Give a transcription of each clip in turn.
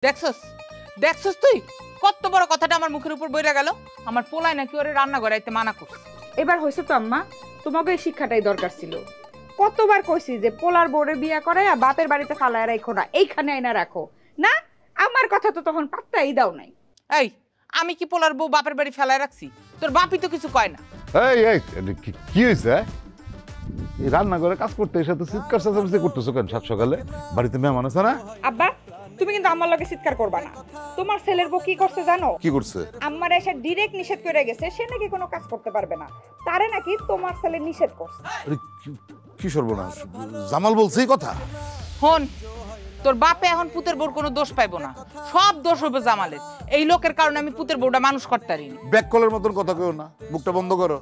দেখছস দেখছস তুই কত বড় কথাটা আমার মুখের উপর বইরা গেল। আমার পোলায় নাকি ওরে রান্না করাইতে মানা করছে। এবার হয়েছে তো আম্মা, তোমাকে এই শিক্ষাটাই দরকার ছিল। কতবার কইছি যে পোলার বউরে বিয়া করে আর বাপের বাড়িতে ফালায় রাখো না, এইখানে আইনা রাখো না। আমার কথা তো তখন পাত্তাই দাও নাই। এই আমি কি পোলার বউ বাপের বাড়ি ফেলায় রাখছি? তোর বাপই তো কিছু কয় না। এই এই কি হয়েছে? এই রান্নাঘরে কাজ করতে এসে তো চিৎকার চেঁচামেচি করতেছো কেন সাত সকালে? বাড়িতে মেহমান আছে না? আব্বা তুমি কিন্তু আমার লগে চিৎকার করবা না। তোমার ছেলের বউ কি করছে জানো? কি করছে? আমার এসে ডিরেক্ট নিষেধ করে গেছে, সে নাকি কোনো কাজ করতে পারবে না। তারে নাকি তোমার ছেলে নিষেধ করছে। আরে কি সর্বনাশ! জামাল বলছে এই কথা? হন, তোর বাপে এখন পুতের বউর কোনো দোষ পাইবো না, সব দোষ হবে জামালের। এই লোকের কারণে আমি পুতের বউটা মানুষ করতে পারিনি। ব্যাককলের মতন কথা কইও না, মুখটা বন্ধ করো।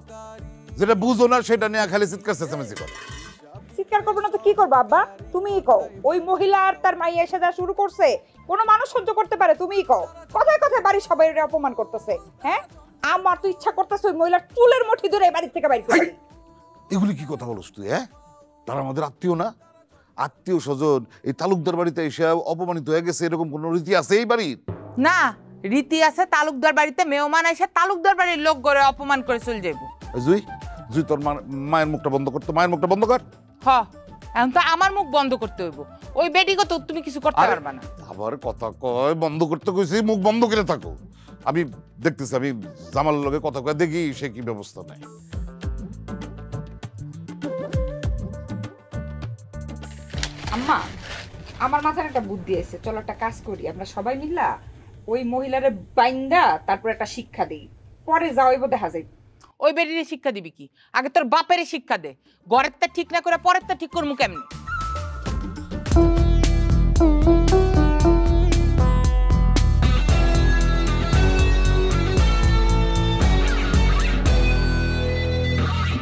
যেটা বুঝো না সেটা নিয়ে খালি চিৎকার চেঁচামেচি করো। চিৎকার করবো না তো কি করবো আব্বা? তুমিই কও। ওই মহিলা আর তার মাইয়া এসে যা শুরু করছে, কোনো মানুষ সহ্য করতে পারে? তুমিই কও। কথায় কথায় বাড়ি সবাই অপমান করতেছে। হ্যাঁ, আমার তো ইচ্ছা করতেছে ওই মহিলার চুলের মুঠি ধরে বাড়ি থেকে বাইর করে দিই। এগুলি কি কথা বলছ তুই? হ্যাঁ, তারা আমাদের আত্মীয় না? আত্মীয় স্বজন এই তালুকদার বাড়িতে এসে অপমানিত হয়ে গেছে, এরকম কোন রীতি আছে এই বাড়ির? না, রীতি আছে তালুকদার বাড়িতে মেহমান এসে তালুকদার বাড়ির লোক গড়ে অপমান করে চলে যাইব। জুই জুই তোর মায়ের মুখটা বন্ধ করতো, মায়ের মুখটা বন্ধ কর। হ, এখন তো আমার মুখ বন্ধ করতে হইব। ওই বেটিকে তো তুমি কিছু করতে পারবা না। আবার কথা কয় বন্ধ করতে কইছি, মুখ বন্ধ করে থাকো। আমি দেখতেছি, আমি জামালের লগে কথা কয় দেখি সে কি ব্যবস্থা নেয়। আম্মা আমার মাথায় একটা বুদ্ধি এসেছে, চলো একটা কাজ করি। আমরা সবাই মিল্লা ওই মহিলারে বাইন্দা তারপর একটা শিক্ষা দিই, পরে যাওয়াইব দেখা যায়। ওই বেটির শিক্ষা দিবি কি? আগে তোর বাপের শিক্ষা দে। ঘরেরটা ঠিক না করে পরেরটা ঠিক করবো কেমনি?